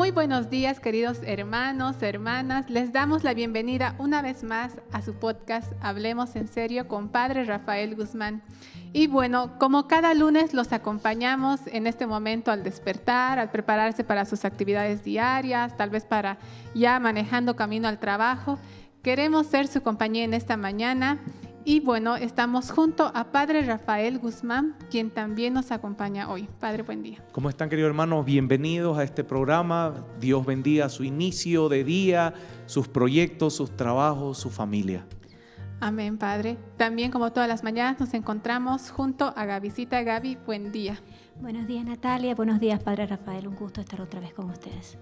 Muy buenos días, queridos hermanos, hermanas. Les damos la bienvenida una vez más a su podcast Hablemos en Serio con Padre Rafael Guzmán. Y bueno, como cada lunes los acompañamos en este momento al despertar, al prepararse para sus actividades diarias, tal vez para ya manejando camino al trabajo. Queremos ser su compañía en esta mañana. Y bueno, estamos junto a Padre Rafael Guzmán, quien también nos acompaña hoy. Padre, buen día. ¿Cómo están, queridos hermanos? Bienvenidos a este programa. Dios bendiga su inicio de día, sus proyectos, sus trabajos, su familia. Amén, Padre. También, como todas las mañanas, nos encontramos junto a Gabycita. Gaby, buen día. Buenos días, Natalia. Buenos días, Padre Rafael. Un gusto estar otra vez con ustedes.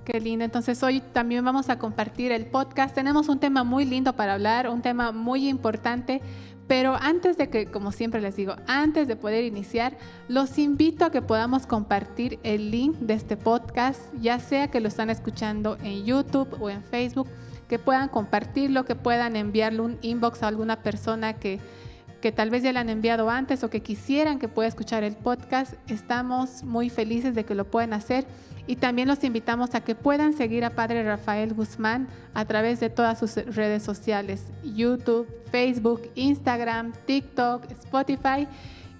Qué lindo. Entonces hoy también vamos a compartir el podcast. Tenemos un tema muy lindo para hablar, un tema muy importante, pero antes de que, como siempre les digo, antes de poder iniciar, los invito a que podamos compartir el link de este podcast, ya sea que lo están escuchando en YouTube o en Facebook, que puedan compartirlo, que puedan enviarle un inbox a alguna persona que tal vez ya le han enviado antes o que quisieran que pueda escuchar el podcast. Estamos muy felices de que lo puedan hacer. Y también los invitamos a que puedan seguir a Padre Rafael Guzmán a través de todas sus redes sociales: YouTube, Facebook, Instagram, TikTok, Spotify.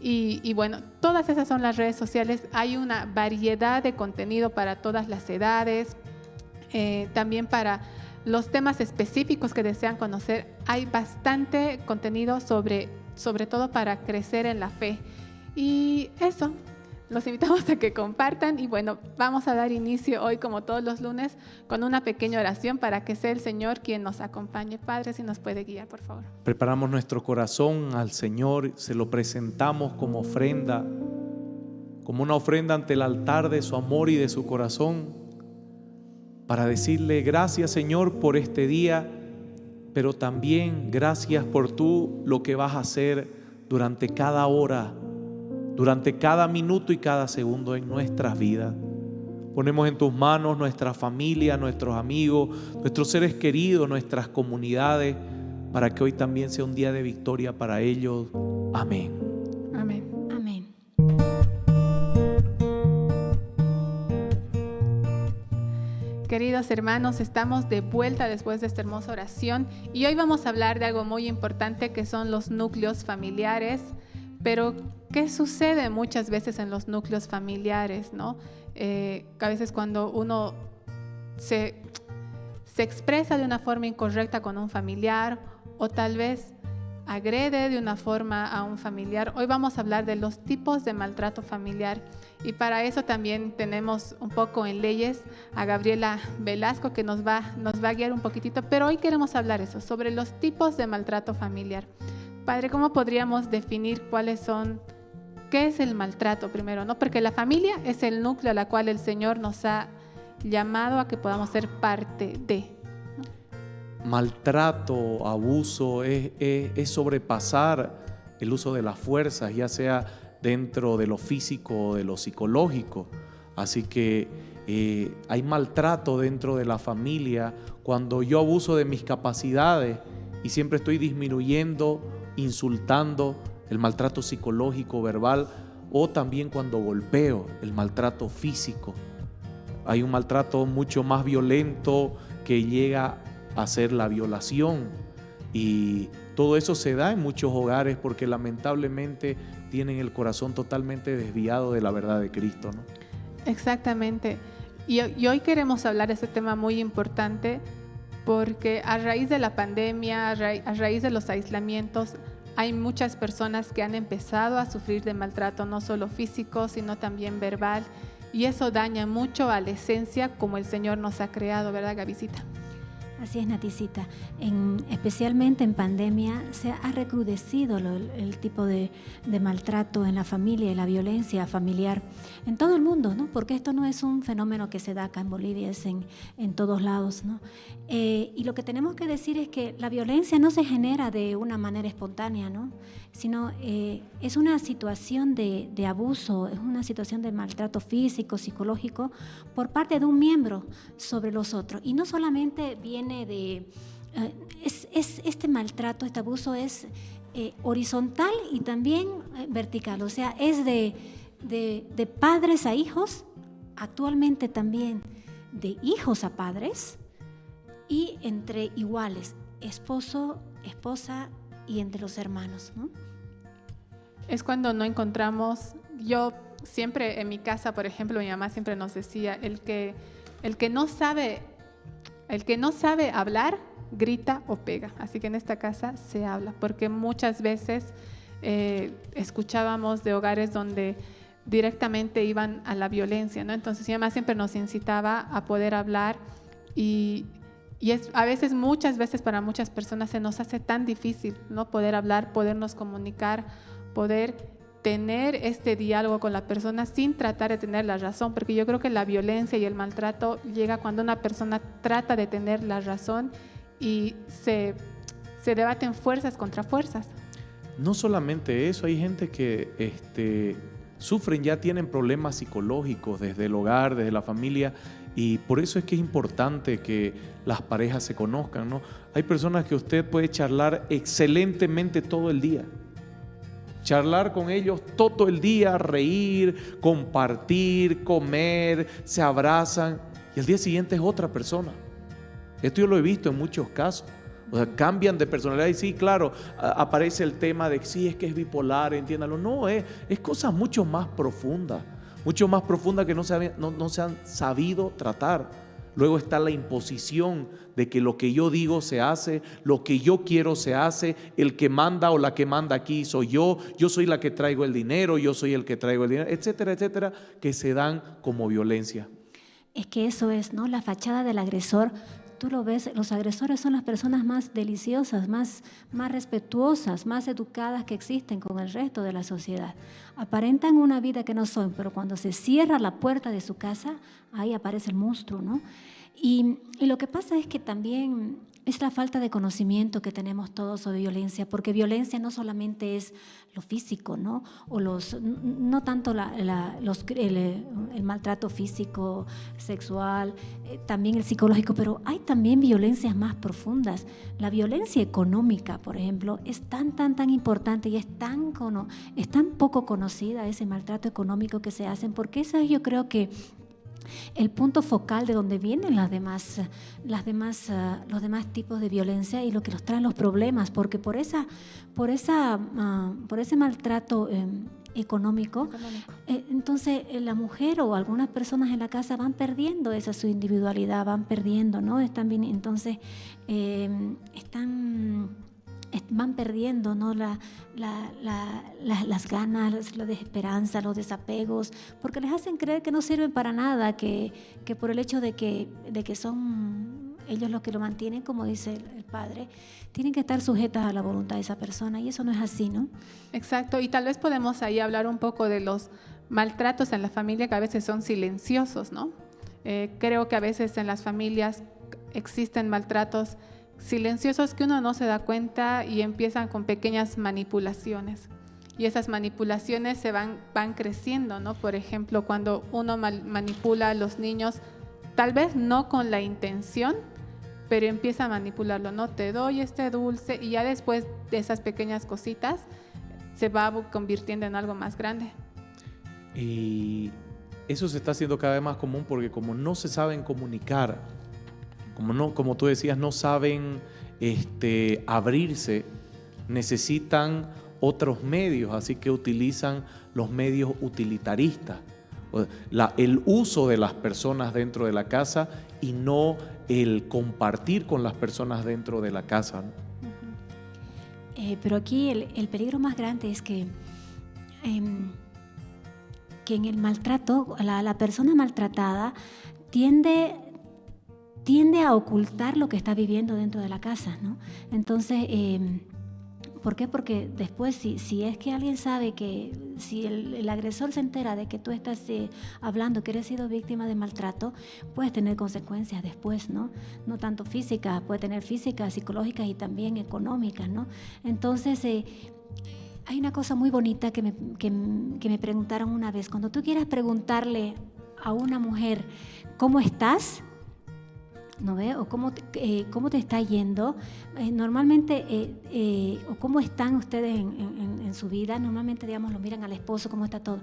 Y bueno, todas esas son las redes sociales. Hay una variedad de contenido para todas las edades, también para los temas específicos que desean conocer. Hay bastante contenido sobre todo para crecer en la fe. Y eso. Los invitamos a que compartan y bueno, vamos a dar inicio hoy, como todos los lunes, con una pequeña oración para que sea el Señor quien nos acompañe. Padre, si nos puede guiar, por favor. Preparamos nuestro corazón al Señor, se lo presentamos como ofrenda, como una ofrenda ante el altar de su amor y de su corazón, para decirle gracias, Señor, por este día, pero también gracias por tú lo que vas a hacer durante cada hora, durante cada minuto y cada segundo en nuestras vidas. Ponemos en tus manos nuestra familia, nuestros amigos, nuestros seres queridos, nuestras comunidades, para que hoy también sea un día de victoria para ellos. Amén. Amén. Amén. Queridos hermanos, estamos de vuelta después de esta hermosa oración y hoy vamos a hablar de algo muy importante, que son los núcleos familiares. Pero, ¿qué sucede muchas veces en los núcleos familiares, ¿no? A veces cuando uno se expresa de una forma incorrecta con un familiar o tal vez agrede de una forma a un familiar. Hoy vamos a hablar de los tipos de maltrato familiar y para eso también tenemos un poco en leyes a Gabriela Velasco, que nos va a guiar un poquitito, pero hoy queremos hablar sobre los tipos de maltrato familiar. Padre, ¿cómo podríamos definir qué es el maltrato primero, ¿no? Porque la familia es el núcleo a la cual el Señor nos ha llamado a que podamos ser parte de. Maltrato, abuso, es sobrepasar el uso de las fuerzas, ya sea dentro de lo físico o de lo psicológico. Así que hay maltrato dentro de la familia cuando yo abuso de mis capacidades y siempre estoy disminuyendo, insultando, el maltrato psicológico, verbal, o también cuando golpeo, el maltrato físico. Hay un maltrato mucho más violento que llega a ser la violación, y todo eso se da en muchos hogares porque lamentablemente tienen el corazón totalmente desviado de la verdad de Cristo, ¿no? Exactamente. Y hoy queremos hablar de este tema muy importante porque a raíz de la pandemia, a raíz de los aislamientos, hay muchas personas que han empezado a sufrir de maltrato, no solo físico, sino también verbal, y eso daña mucho a la esencia como el Señor nos ha creado, ¿verdad, Gabycita? Así es, Naticita. Especialmente en pandemia se ha recrudecido el tipo de maltrato en la familia y la violencia familiar en todo el mundo, ¿no? Porque esto no es un fenómeno que se da acá en Bolivia, es en todos lados, ¿no? Y lo que tenemos que decir es que la violencia no se genera de una manera espontánea, ¿no? Sino es una situación de abuso, es una situación de maltrato físico, psicológico por parte de un miembro sobre los otros. Y no solamente viene este maltrato, este abuso es horizontal y también vertical, o sea, es de padres a hijos, actualmente también de hijos a padres y entre iguales, esposo, esposa y entre los hermanos, ¿no? Es cuando no encontramos, yo siempre en mi casa, por ejemplo, mi mamá siempre nos decía, el que no sabe hablar, grita o pega. Así que en esta casa se habla, porque muchas veces escuchábamos de hogares donde directamente iban a la violencia, ¿no? Entonces mi mamá siempre nos incitaba a poder hablar y a veces, muchas veces para muchas personas se nos hace tan difícil, ¿no? Poder hablar, podernos comunicar, poder tener este diálogo con la persona sin tratar de tener la razón, porque yo creo que la violencia y el maltrato llega cuando una persona trata de tener la razón y se debaten fuerzas contra fuerzas. No solamente eso, hay gente que sufren, ya tienen problemas psicológicos desde el hogar, desde la familia, y por eso es que es importante que las parejas se conozcan, ¿no? Hay personas que usted puede charlar excelentemente todo el día, charlar con ellos todo el día, reír, compartir, comer, se abrazan, y al día siguiente es otra persona. Esto yo lo he visto en muchos casos. O sea, cambian de personalidad y sí, claro, aparece el tema de sí, es que es bipolar, entiéndalo. No, es cosas mucho más profundas que no se han sabido tratar. Luego está la imposición de que lo que yo digo se hace, lo que yo quiero se hace, el que manda o la que manda aquí soy yo soy la que traigo el dinero, yo soy el que traigo el dinero, etcétera, etcétera, que se dan como violencia. Es que eso es, ¿no? La fachada del agresor. Tú lo ves, los agresores son las personas más deliciosas, más respetuosas, más educadas que existen con el resto de la sociedad. Aparentan una vida que no son, pero cuando se cierra la puerta de su casa, ahí aparece el monstruo, ¿no? Y lo que pasa es que también es la falta de conocimiento que tenemos todos sobre violencia, porque violencia no solamente es lo físico, ¿no? O no tanto el maltrato físico, sexual, también el psicológico, pero hay también violencias más profundas. La violencia económica, por ejemplo, es tan importante y es tan poco conocida, ese maltrato económico que se hacen, porque esa yo creo que el punto focal de donde vienen los demás tipos de violencia y lo que nos traen los problemas, porque por ese maltrato económico. Entonces la mujer o algunas personas en la casa van perdiendo su individualidad, van perdiendo, ¿no? Entonces van perdiendo, ¿no? las ganas, la desesperanza, los desapegos, porque les hacen creer que no sirven para nada, que por el hecho de que son ellos los que lo mantienen, como dice el padre, tienen que estar sujetas a la voluntad de esa persona, y eso no es así, ¿no? Exacto, y tal vez podemos ahí hablar un poco de los maltratos en la familia que a veces son silenciosos, ¿no? Creo que a veces en las familias existen maltratos silenciosos que uno no se da cuenta y empiezan con pequeñas manipulaciones. Y esas manipulaciones se van creciendo, ¿no? Por ejemplo, cuando uno manipula a los niños, tal vez no con la intención, pero empieza a manipularlo, ¿no? Te doy este dulce, y ya después de esas pequeñas cositas se va convirtiendo en algo más grande. Y eso se está haciendo cada vez más común porque como no se saben comunicar, como tú decías, no saben abrirse, necesitan otros medios, así que utilizan los medios utilitaristas, el uso de las personas dentro de la casa y no el compartir con las personas dentro de la casa, ¿no? Pero aquí el peligro más grande es que en el maltrato, la persona maltratada tiende a ocultar lo que está viviendo dentro de la casa, ¿no? Entonces, ¿por qué? Porque después, si es que alguien sabe que, si el agresor se entera de que tú estás hablando que eres sido víctima de maltrato, puedes tener consecuencias después, ¿no? No tanto físicas, puede tener físicas, psicológicas y también económicas, ¿no? Entonces, hay una cosa muy bonita que me preguntaron una vez. Cuando tú quieras preguntarle a una mujer, ¿cómo estás?, ¿no ve? O cómo te está yendo, normalmente, o cómo están ustedes en su vida, normalmente, digamos, lo miran al esposo, cómo está todo.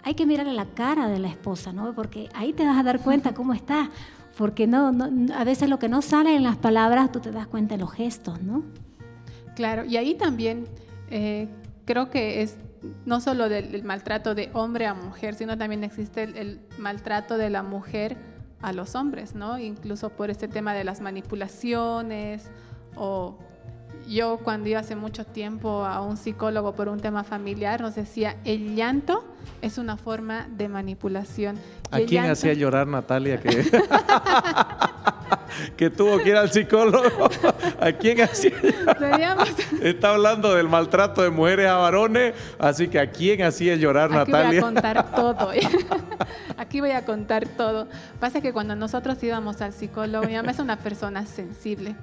Hay que mirarle la cara de la esposa, ¿no? Porque ahí te vas a dar cuenta cómo está, porque a veces lo que no sale en las palabras, tú te das cuenta en los gestos, ¿no? Claro, y ahí también creo que es no solo del maltrato de hombre a mujer, sino también existe el maltrato de la mujer a los hombres, ¿no? Incluso por este tema de las manipulaciones, o yo cuando iba hace mucho tiempo a un psicólogo por un tema familiar, nos decía, el llanto es una forma de manipulación. ¿A quién hacía llorar Natalia que tuvo que ir al psicólogo? ¿A quién hacía llorar? Está hablando del maltrato de mujeres a varones, así que ¿a quién hacía llorar Natalia? Aquí voy a contar todo. Aquí voy a contar todo. Pasa que cuando nosotros íbamos al psicólogo, mi mamá es una persona sensible.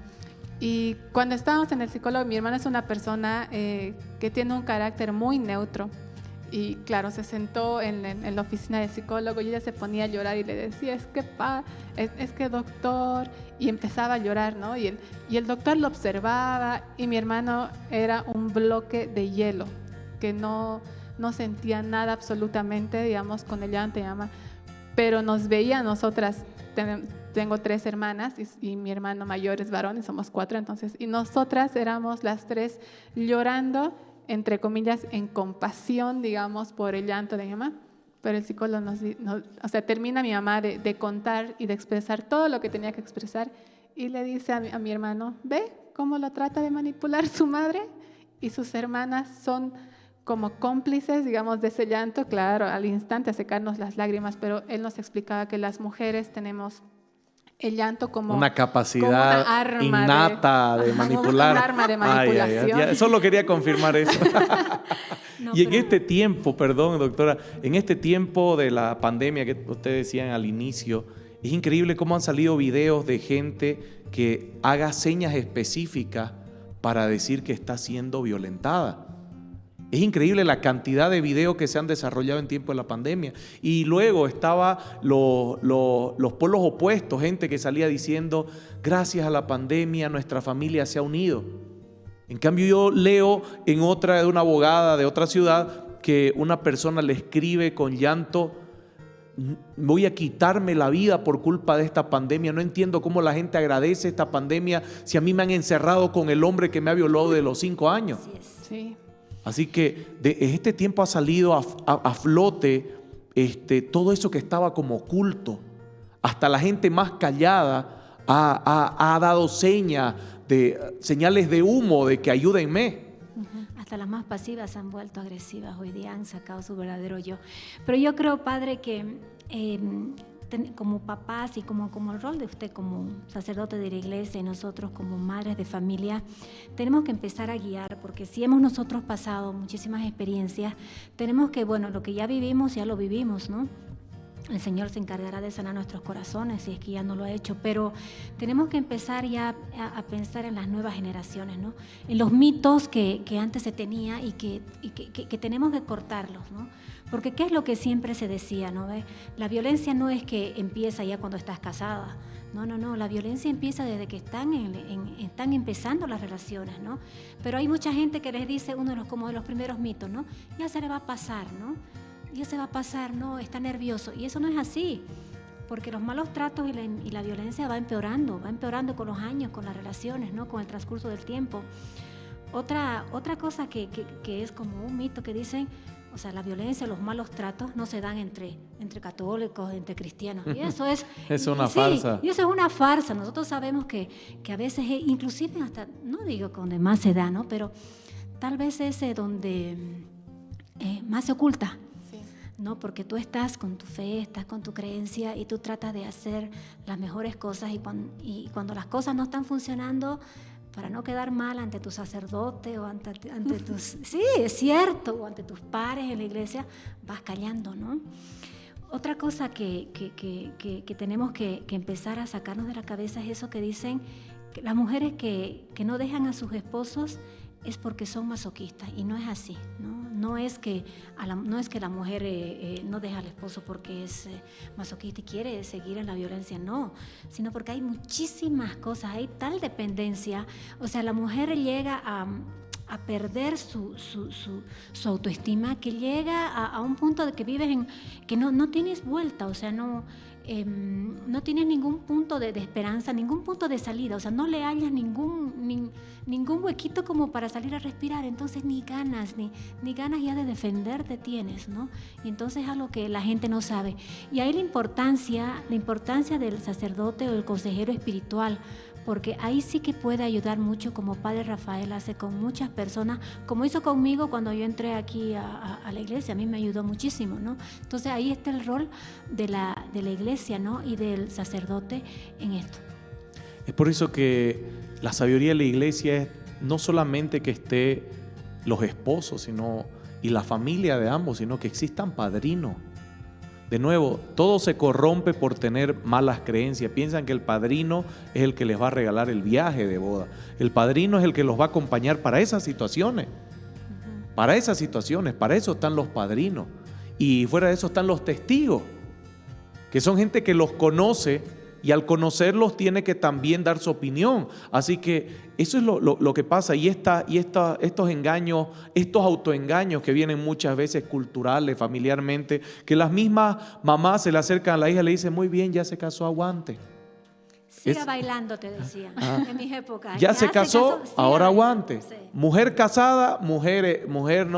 Y cuando estábamos en el psicólogo, mi hermana es una persona que tiene un carácter muy neutro. Y claro, se sentó en la oficina del psicólogo y ella se ponía a llorar y le decía, es que doctor, y empezaba a llorar, ¿no? Y el doctor lo observaba y mi hermano era un bloque de hielo, que no sentía nada absolutamente, digamos, con el llanto de mi mamá. Pero nos veía a nosotras, tengo 3 hermanas y mi hermano mayor es varón y somos 4, entonces, y nosotras éramos las 3 llorando, entre comillas, en compasión, digamos, por el llanto de mi mamá. Pero el psicólogo termina mi mamá de contar y de expresar todo lo que tenía que expresar y le dice a mi hermano, ¿ve cómo lo trata de manipular su madre? Y sus hermanas son como cómplices, digamos, de ese llanto, claro, al instante a secarnos las lágrimas, pero él nos explicaba que las mujeres tenemos el llanto como una capacidad como una arma innata de manipular. Un arma de manipulación. Ay. Solo quería confirmar eso. Y en este tiempo, perdón, doctora, en este tiempo de la pandemia que ustedes decían al inicio, es increíble cómo han salido videos de gente que haga señas específicas para decir que está siendo violentada. Es increíble la cantidad de videos que se han desarrollado en tiempo de la pandemia. Y luego estaba los polos opuestos, gente que salía diciendo, gracias a la pandemia nuestra familia se ha unido. En cambio yo leo de una abogada de otra ciudad que una persona le escribe con llanto, voy a quitarme la vida por culpa de esta pandemia. No entiendo cómo la gente agradece esta pandemia si a mí me han encerrado con el hombre que me ha violado de los 5 años. Así es. Sí. Así que en este tiempo ha salido a flote todo eso que estaba como oculto. Hasta la gente más callada ha dado señales de humo de que ayúdenme. Hasta las más pasivas se han vuelto agresivas hoy día, han sacado su verdadero yo. Pero yo creo, padre, que como papás y como el rol de usted como sacerdote de la iglesia y nosotros como madres de familia, tenemos que empezar a guiar, porque si hemos nosotros pasado muchísimas experiencias, tenemos que, lo que ya vivimos, ya lo vivimos, ¿no? El Señor se encargará de sanar nuestros corazones si es que ya no lo ha hecho, pero tenemos que empezar ya a pensar en las nuevas generaciones, ¿no? En los mitos que antes se tenía y que tenemos que cortarlos, ¿no? Porque ¿qué es lo que siempre se decía, no? La violencia no es que empieza ya cuando estás casada. No, la violencia empieza desde que están empezando las relaciones, ¿no? Pero hay mucha gente que les dice, como de los primeros mitos, ¿no? Ya se le va a pasar, ¿no? Ya se va a pasar, ¿no? Está nervioso. Y eso no es así, porque los malos tratos y la violencia va empeorando con los años, con las relaciones, ¿no? Con el transcurso del tiempo. Otra cosa que es como un mito que dicen, o sea, la violencia, los malos tratos no se dan entre católicos, entre cristianos. Y eso es... Es una farsa. Y eso es una farsa. Nosotros sabemos que a veces, inclusive hasta, no digo que donde más se da, ¿no? Pero tal vez es donde más se oculta. ¿No? Porque tú estás con tu fe, estás con tu creencia y tú tratas de hacer las mejores cosas y cuando las cosas no están funcionando, para no quedar mal ante tu sacerdote o ante tus... Sí, es cierto, o ante tus pares en la iglesia, vas callando, ¿no? Otra cosa que tenemos que empezar a sacarnos de la cabeza es eso que dicen que las mujeres que no dejan a sus esposos es porque son masoquistas, y no es así, ¿no? No es que la mujer no deja al esposo porque es masoquista y quiere seguir en la violencia, no, sino porque hay muchísimas cosas, hay tal dependencia, o sea, la mujer llega a perder su autoestima, que llega a un punto de que vives que no tienes vuelta, o sea, no, no tienes ningún punto de esperanza, ningún punto de salida, o sea, no le hallas ningún huequito como para salir a respirar, entonces ni ganas ya de defenderte tienes, ¿no? Y entonces es algo que la gente no sabe. Y ahí la importancia del sacerdote o el consejero espiritual, porque ahí sí que puede ayudar mucho, como Padre Rafael hace con muchas personas, como hizo conmigo cuando yo entré aquí a la iglesia. A mí me ayudó muchísimo, ¿no? Entonces ahí está el rol de la iglesia, ¿no? Y del sacerdote en esto. Es por eso que la sabiduría de la iglesia es no solamente que esté los esposos y la familia de ambos, sino que existan padrinos. De nuevo, todo se corrompe por tener malas creencias. Piensan que el padrino es el que les va a regalar el viaje de boda. El padrino es el que los va a acompañar para esas situaciones. Para esas situaciones, para eso están los padrinos. Y fuera de eso están los testigos, que son gente que los conoce y al conocerlos tiene que también dar su opinión. Así que eso es lo que pasa. Y estos engaños, estos autoengaños que vienen muchas veces culturales, familiarmente, que las mismas mamás se le acercan a la hija y le dicen, muy bien, ya se casó, aguante. Siga bailando, te decían, en mis épocas. Ya se casó, ahora aguante. Sí. Mujer casada, mujer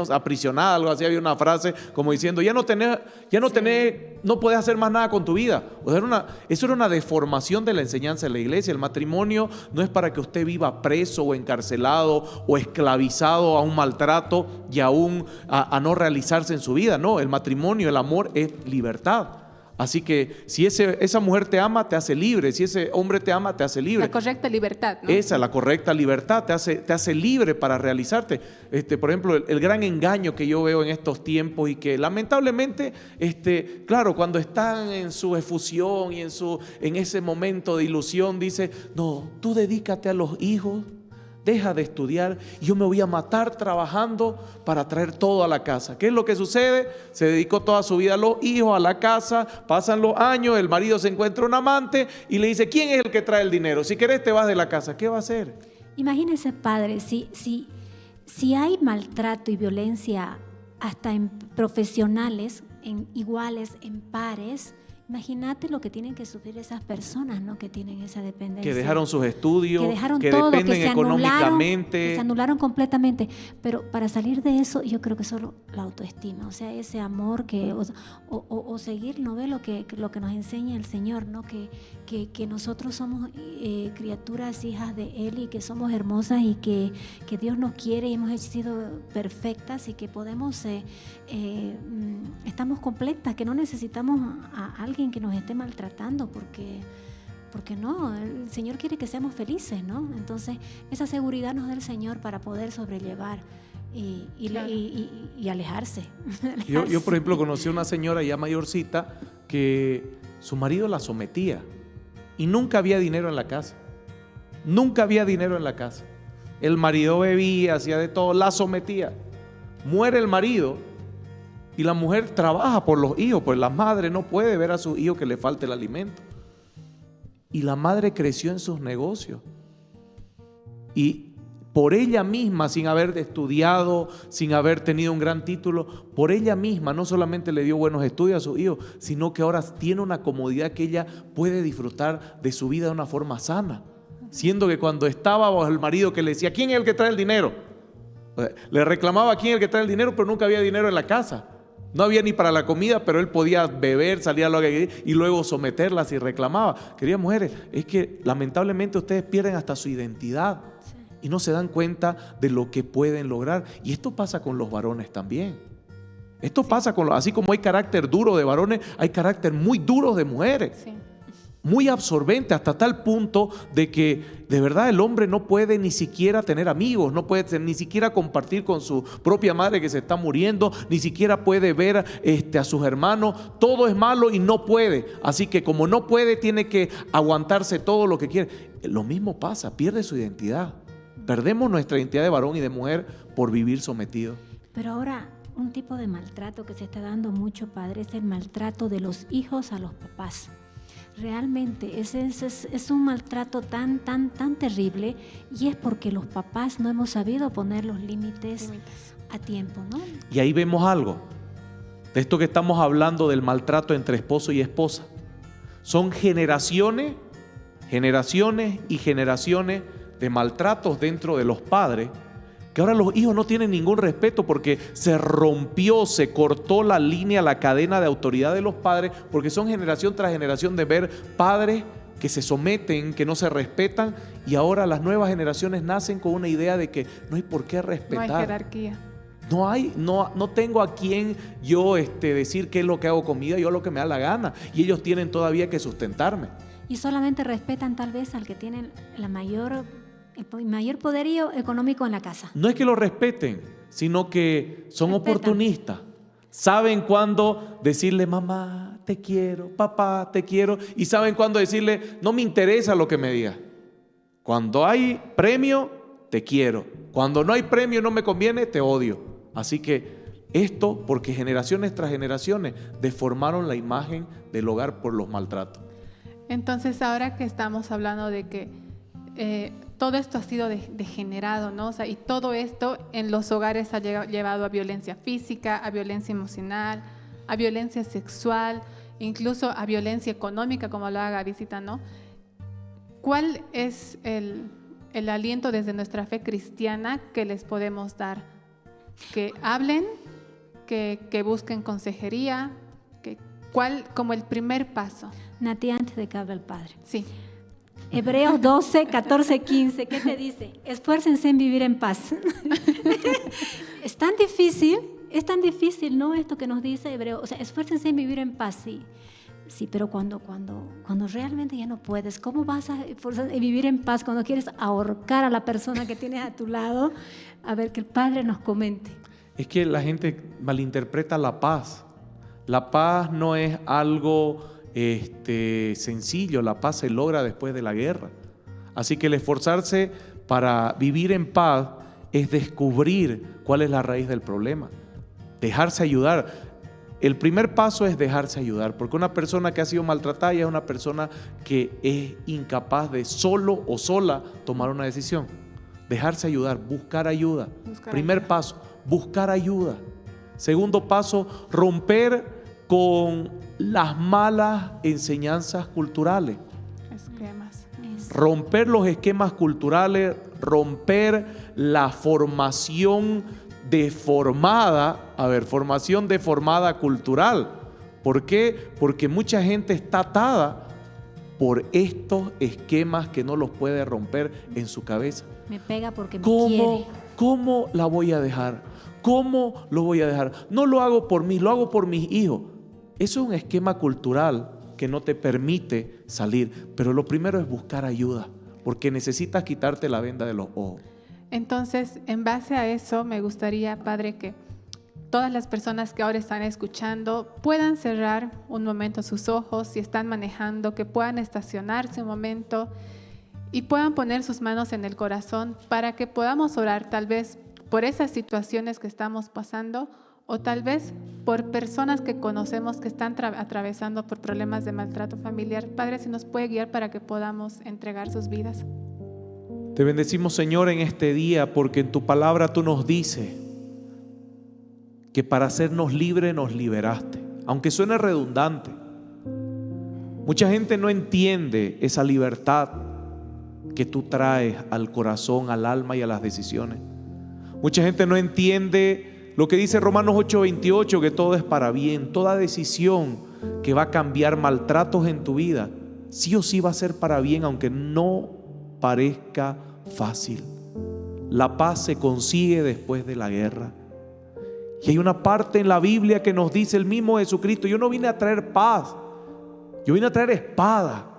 aprisionada, algo así, había una frase como diciendo, no puedes hacer más nada con tu vida. O sea, eso era una deformación de la enseñanza de la iglesia. El matrimonio no es para que usted viva preso o encarcelado o esclavizado a un maltrato y a no realizarse en su vida. No, el matrimonio, el amor es libertad. Así que si esa mujer te ama, te hace libre. Si ese hombre te ama, te hace libre. La correcta libertad, ¿no? La correcta libertad te hace libre para realizarte. Por ejemplo, el gran engaño que yo veo en estos tiempos y que lamentablemente, claro, cuando están en su efusión y en ese momento de ilusión, dice, no, tú dedícate a los hijos. Deja de estudiar y yo me voy a matar trabajando para traer todo a la casa. ¿Qué es lo que sucede? Se dedicó toda su vida a los hijos, a la casa, pasan los años, el marido se encuentra un amante y le dice, ¿quién es el que trae el dinero? Si querés te vas de la casa. ¿Qué va a hacer? Imagínese, padre, si hay maltrato y violencia hasta en profesionales, en iguales, en pares, imagínate lo que tienen que sufrir esas personas, ¿no? Que tienen esa dependencia. Que dejaron sus estudios, que todo, dependen que económicamente. Que se anularon completamente. Pero para salir de eso, yo creo que solo la autoestima, o sea, ese amor o seguir, ¿no? Ve lo que nos enseña el Señor, ¿no? Que nosotros somos criaturas, hijas de Él y que somos hermosas y que Dios nos quiere y hemos sido perfectas y que podemos, estamos completas, que no necesitamos a alguien que nos esté maltratando porque no, el Señor quiere que seamos felices, ¿no? Entonces esa seguridad nos da el Señor para poder sobrellevar y alejarse. Yo, por ejemplo, conocí a una señora ya mayorcita que su marido la sometía y nunca había dinero en la casa. Nunca había dinero en la casa. El marido bebía, hacía de todo, la sometía. Muere el marido y la mujer trabaja por los hijos, pues la madre no puede ver a su hijo que le falte el alimento. Y la madre creció en sus negocios. Y por ella misma, sin haber estudiado, sin haber tenido un gran título, por ella misma no solamente le dio buenos estudios a sus hijos, sino que ahora tiene una comodidad que ella puede disfrutar de su vida de una forma sana. Siendo que cuando estaba bajo el marido que le decía, ¿quién es el que trae el dinero? Le reclamaba quién es el que trae el dinero, pero nunca había dinero en la casa. No había ni para la comida, pero él podía beber, salir a lo que quería y luego someterlas y reclamaba. Queridas mujeres, es que lamentablemente ustedes pierden hasta su identidad y no se dan cuenta de lo que pueden lograr. Y esto pasa con los varones también. Esto pasa así como hay carácter duro de varones, hay carácter muy duro de mujeres. Sí. Muy absorbente hasta tal punto de que de verdad el hombre no puede ni siquiera tener amigos, no puede ni siquiera compartir con su propia madre que se está muriendo, ni siquiera puede ver a sus hermanos. Todo es malo y no puede. Así que como no puede, tiene que aguantarse todo lo que quiere. Lo mismo pasa, pierde su identidad. Perdemos nuestra identidad de varón y de mujer por vivir sometidos. Pero ahora, un tipo de maltrato que se está dando mucho, padre, es el maltrato de los hijos a los papás. Realmente es un maltrato tan terrible y es porque los papás no hemos sabido poner los límites a tiempo, ¿no? Y ahí vemos algo de esto que estamos hablando del maltrato entre esposo y esposa. Son generaciones y generaciones de maltratos dentro de los padres, que ahora los hijos no tienen ningún respeto porque se rompió, se cortó la línea, la cadena de autoridad de los padres, porque son generación tras generación de ver padres que se someten, que no se respetan, y ahora las nuevas generaciones nacen con una idea de que no hay por qué respetar. No hay jerarquía. No tengo a quien yo decir qué es lo que hago con mi vida, yo lo que me da la gana, y ellos tienen todavía que sustentarme. Y solamente respetan tal vez al que tiene el mayor poderío económico en la casa. No es que lo respeten, sino que son oportunistas. Saben cuándo decirle, mamá, te quiero, papá, te quiero, y saben cuándo decirle, no me interesa lo que me digas. Cuando hay premio, te quiero. Cuando no hay premio, no me conviene, te odio. Así que esto, porque generaciones tras generaciones deformaron la imagen del hogar por los maltratos. Entonces, ahora que estamos hablando de que todo esto ha sido degenerado, ¿no? O sea, y todo esto en los hogares ha llevado a violencia física, a violencia emocional, a violencia sexual, incluso a violencia económica, como hablaba Gabycita, ¿no? ¿Cuál es el aliento desde nuestra fe cristiana que les podemos dar? Que hablen, que busquen consejería, ¿cuál como el primer paso? Nati, antes de que hable el padre. Sí. Hebreos 12, 14, 15, ¿qué te dice? Esfuércense en vivir en paz. Es tan difícil, ¿no? Esto que nos dice Hebreos, o sea, esfuércense en vivir en paz, sí, pero cuando realmente ya no puedes, ¿cómo vas a esforzarte en vivir en paz cuando quieres ahorcar a la persona que tienes a tu lado? A ver, que el Padre nos comente. Es que la gente malinterpreta la paz. La paz no es algo sencillo, la paz se logra después de la guerra. Así que el esforzarse para vivir en paz es descubrir cuál es la raíz del problema, dejarse ayudar. El primer paso es dejarse ayudar, porque una persona que ha sido maltratada ya es una persona que es incapaz de solo o sola tomar una decisión. Dejarse ayudar, buscar ayuda. Primer paso, buscar ayuda. Segundo paso, romper con las malas enseñanzas culturales. Esquemas. Romper los esquemas culturales, romper la formación deformada, formación deformada cultural. ¿Por qué? Porque mucha gente está atada por estos esquemas que no los puede romper en su cabeza. Me pega porque me quiere. ¿Cómo la voy a dejar? ¿Cómo lo voy a dejar? No lo hago por mí, lo hago por mis hijos. Eso es un esquema cultural que no te permite salir. Pero lo primero es buscar ayuda, porque necesitas quitarte la venda de los ojos. Entonces, en base a eso, me gustaría, Padre, que todas las personas que ahora están escuchando puedan cerrar un momento sus ojos, si están manejando, que puedan estacionarse un momento y puedan poner sus manos en el corazón para que podamos orar tal vez por esas situaciones que estamos pasando o tal vez por personas que conocemos que están atravesando por problemas de maltrato familiar. Padre, si nos puede guiar para que podamos entregar sus vidas. Te bendecimos, Señor, en este día, porque en tu palabra tú nos dices que para hacernos libres nos liberaste. Aunque suene redundante, mucha gente no entiende esa libertad que tú traes al corazón, al alma y a las decisiones. Mucha gente no entiende lo que dice Romanos 8:28, que todo es para bien. Toda decisión que va a cambiar maltratos en tu vida, sí o sí va a ser para bien, aunque no parezca fácil. La paz se consigue después de la guerra. Y hay una parte en la Biblia que nos dice el mismo Jesucristo: yo no vine a traer paz, yo vine a traer espada.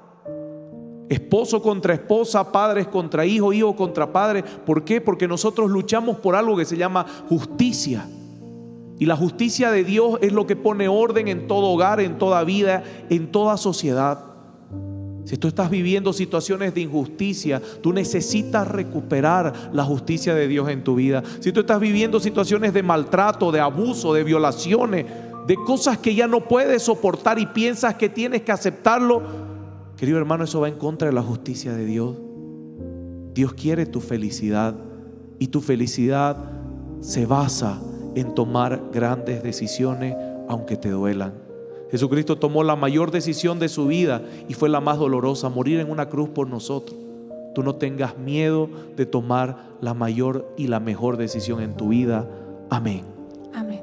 Esposo contra esposa, padres contra hijos, hijos contra padres. ¿Por qué? Porque nosotros luchamos por algo que se llama justicia. Y la justicia de Dios es lo que pone orden en todo hogar, en toda vida, en toda sociedad. Si tú estás viviendo situaciones de injusticia, tú necesitas recuperar la justicia de Dios en tu vida. Si tú estás viviendo situaciones de maltrato, de abuso, de violaciones, de cosas que ya no puedes soportar y piensas que tienes que aceptarlo, querido hermano, eso va en contra de la justicia de Dios. Dios quiere tu felicidad, y tu felicidad se basa en tomar grandes decisiones aunque te duelan. Jesucristo tomó la mayor decisión de su vida y fue la más dolorosa, morir en una cruz por nosotros. Tú no tengas miedo de tomar la mayor y la mejor decisión en tu vida. Amén. Amén.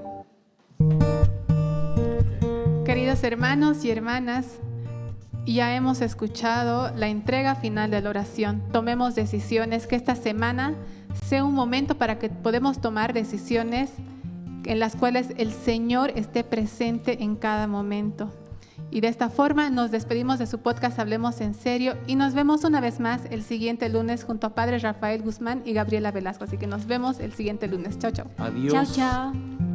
Queridos hermanos y hermanas, ya hemos escuchado la entrega final de la oración. Tomemos decisiones, que esta semana sea un momento para que podamos tomar decisiones en las cuales el Señor esté presente en cada momento. Y de esta forma nos despedimos de su podcast Hablemos en Serio y nos vemos una vez más el siguiente lunes junto a Padre Rafael Guzmán y Gabriela Velasco. Así que nos vemos el siguiente lunes. Chao, chao. Adiós. Chao, chao.